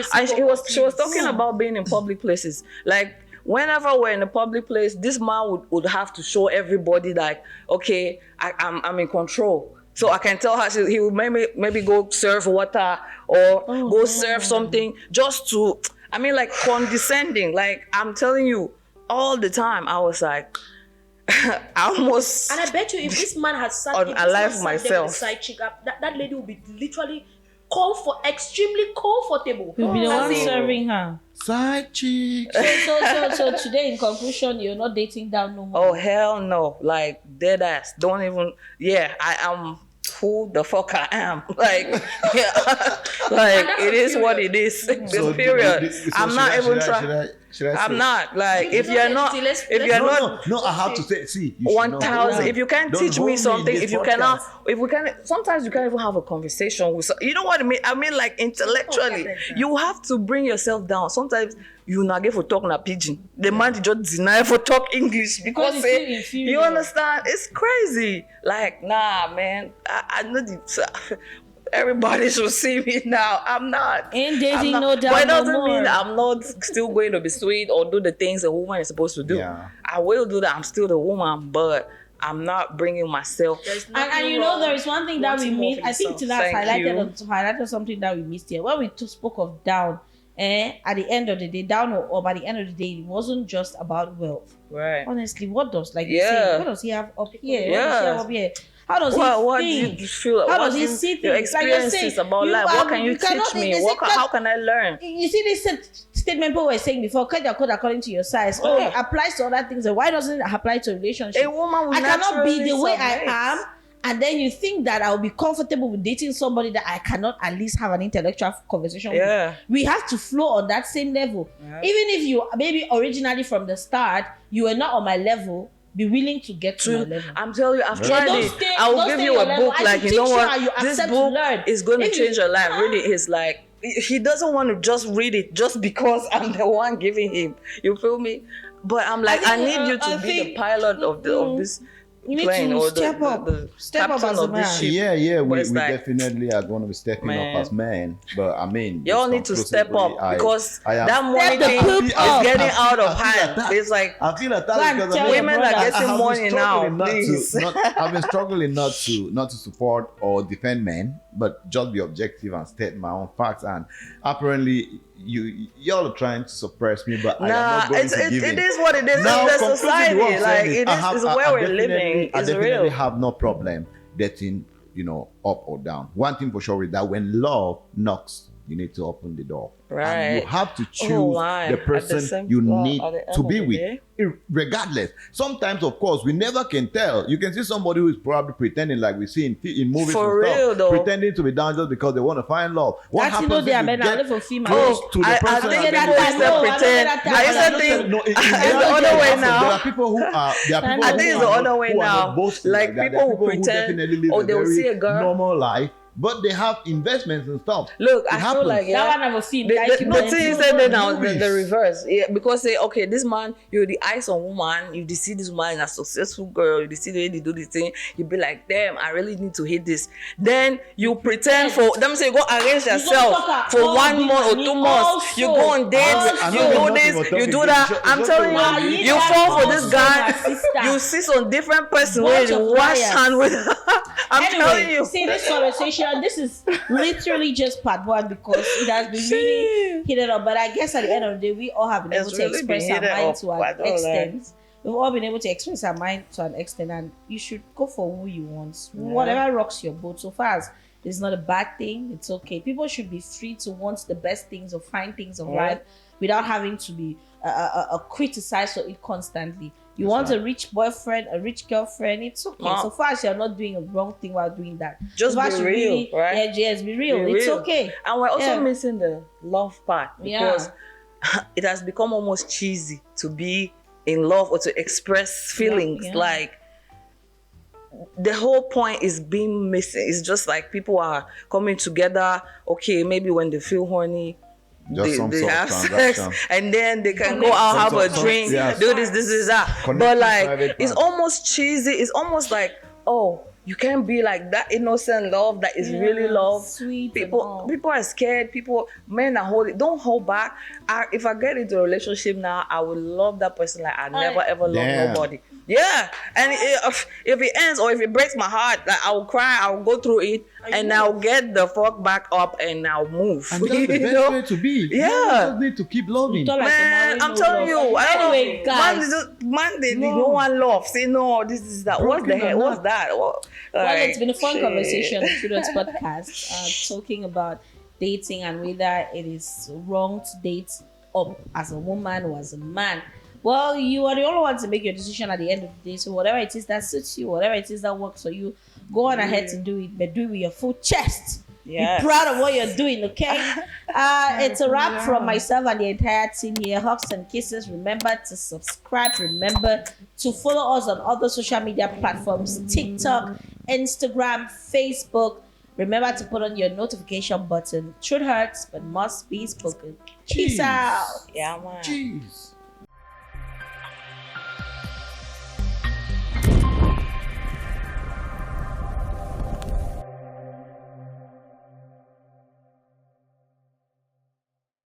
She was talking about being in public places. Like, whenever we're in a public place, this man would have to show everybody like, okay, I'm in control. So I can tell her he would maybe go serve water or serve something just to, like condescending. Like, I'm telling you, all the time I was like, I almost. And I bet you, if this man had sat myself, side chick up, that lady would be literally extremely comfortable. You'll be the one serving her. Side chick. So today, in conclusion, you're not dating down no more. Oh, hell no. Like, dead ass. Don't even. Yeah, I am who the fuck I am. Like, yeah. Like, it is what it is. So period. I'm not even trying. I'm not like if you're not. No, I have to say. See, 1,000. If you can't teach me something, if we can, sometimes you can't even have a conversation with. You know what I mean? I mean, like intellectually, you have to bring yourself down. Sometimes you not get for talk na pidgin. The man just deny for talk English because you understand. It's crazy. Like, nah, man. I know the. Everybody should see me now. I'm not. Ain't dating no doubt. But it doesn't mean I'm not still going to be sweet or do the things a woman is supposed to do. Yeah. I will do that. I'm still the woman, but I'm not bringing myself. And there is one thing that we missed. I think Tina highlighted something that we missed here. When we spoke of down, at the end of the day, down or by the end of the day, it wasn't just about wealth. Right. Honestly, what does you say? What does he have up here? Yeah. What does he have up here? How does he what think? Do you feel? How does he see things? Your experiences about life. What can you teach me? How can I learn? You see this statement people were saying before, cut your code according to your size. Oh, it applies to other things. Why doesn't it apply to relationships? A woman will I cannot be the way submit. I am. And then you think that I'll be comfortable with dating somebody that I cannot at least have an intellectual conversation with. We have to flow on that same level. Yeah. Even if you maybe originally from the start, you were not on my level, be willing to get to my level. I'm telling you, I've tried it. I will give you a book, like, you know what? This book is going to change your life. Really, it's like, he doesn't want to just read it just because I'm the one giving him. You feel me? But I'm like, I need you to be the pilot of this. You need to step up as a man. Yeah, we definitely are going to be stepping up as men. But I mean, you all need to step up because that money thing is getting out of hand. It's like I feel attacked because women are getting money now. I've been struggling not to support or defend men, but just be objective and state my own facts. And apparently, y'all are trying to suppress me, but I am not going to give in. It is what it is. Now, it's the society. Like, it is where we're living. I definitely have no problem dating, up or down. One thing for sure is that when love knocks, you need to open the door. Right. And you have to choose the person you need to be with, regardless. Sometimes, of course, we never can tell. You can see somebody who is probably pretending, like we see in movies for and real, stuff, though. pretending to be down just because they want to find love. What happens if you get close to the person? I think people still pretend. It's the other way now. There are people who are. I think it's the other way now. Like people who pretend, they will see a girl normal life. But they have investments and stuff. Look, I feel like that one of a film. The thing you said that now, the reverse. Yeah, because say, okay, this man, you're the eyes on woman, you see this woman a successful girl, you see the way they do this thing, you be like, damn, I really need to hit this. Then you pretend for them say go against yourself for 1 month or 2 months. You go on dates, you do this, you do that. I'm telling you, you fall for this guy, you see some different person where you wash hand with. I'm telling you. See, this conversation conversation. This is literally just part one because it has been really heated up. But I guess at the end of the day, we all have been able It's to really express been our heated mind up, to I an don't extent. We've all been able to express our mind to an extent, and you should go for who you want. Whatever rocks your boat. So far as it's not a bad thing, it's okay. People should be free to want the best things or find things of life without having to be criticized for it constantly. You want a rich boyfriend, a rich girlfriend, it's okay. So far as you're not doing a wrong thing while doing that. Just So far be as you real, really, right? Yeah, yes, be real. Be It's real. okay. And we're also Yeah. missing the love part because Yeah. it has become almost cheesy to be in love or to express feelings. Yeah. Like the whole point is being missing. It's just like people are coming together. Okay, maybe when they feel horny, Just some they sort of have sex, transaction. and then they can go out, have a Some- drink, yes. do this, that. Connect But to like, private it's part. almost cheesy. It's almost like, oh, you can't be like that innocent love that is really love. Sweet and all. People are scared. Men are holding. Don't hold back. If I get into a relationship now, I would love that person like I never ever Damn. loved nobody. Yeah, and if it ends or if it breaks my heart, like I will cry. I will go through it, and I'll get the fuck back up and I'll move. And that's the You best know? way to be. Yeah. You just need to keep loving. Don't like Man, tomorrow, I'm no telling love. you. I don't Anyway, know. guys. Man, they No. no one love. Say no, this is that. What's the Broken hell? or What's not. that? What? Well, it's been a fun Shit. conversation on Students Podcast, talking about dating and whether it is wrong to date up as a woman or as a man. Well, you are the only one to make your decision at the end of the day. So whatever it is that suits you, whatever it is that works for you, go on ahead to do it, but do it with your full chest. Yes. Be proud of what you're doing, okay? It's a wrap from myself and the entire team here. Hugs and kisses. Remember to subscribe. Remember to follow us on other social media platforms: TikTok, Instagram, Facebook. Remember to put on your notification button. Truth hurts, but must be spoken. Peace Jeez. out. Yeah, man. Jeez.